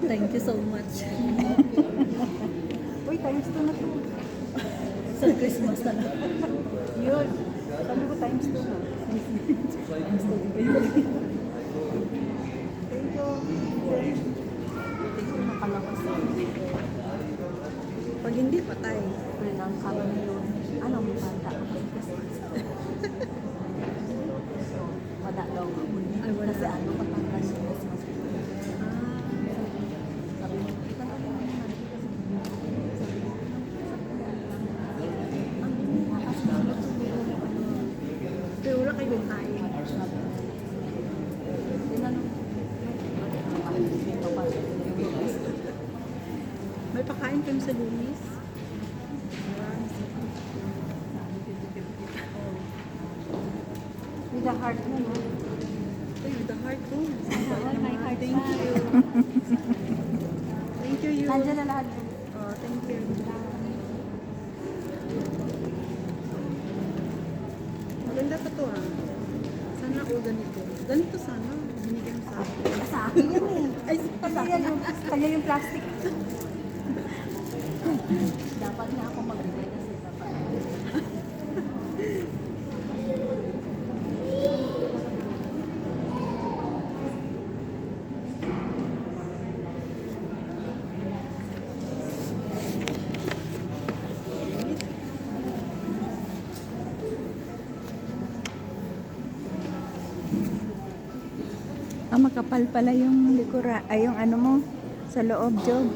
Thank you so much. Uy, times 2 na to. Sa Christmas na lang. Yun. Sabi ko times 2 na. Thank you. Thank you, nakalakas na. Pag hindi, patay. Pero lang kami yun. Ano, may bata ako kasi. So, wala daw ako. Ay, wala. Kasi ano, patanggal siya Christmas. Ah, Sabi mo, kita na lang. pero wala kayong kain. May pakain kami sa Lumis. With the heart mo, no? Ay, with the heart ko. My heart. Thank you. Thank you, you. Nandiyan na lahat. Oh, thank you. Maganda pa to ah. Sana all ganito. Ganito sana. Binigyan sa akin. Sa akin yan eh. Ay, Kanya yung plastic. Dapat na ako magbigay kasi dapat. Makapal pala yung likura, ay yung ano mo, sa loob, Job.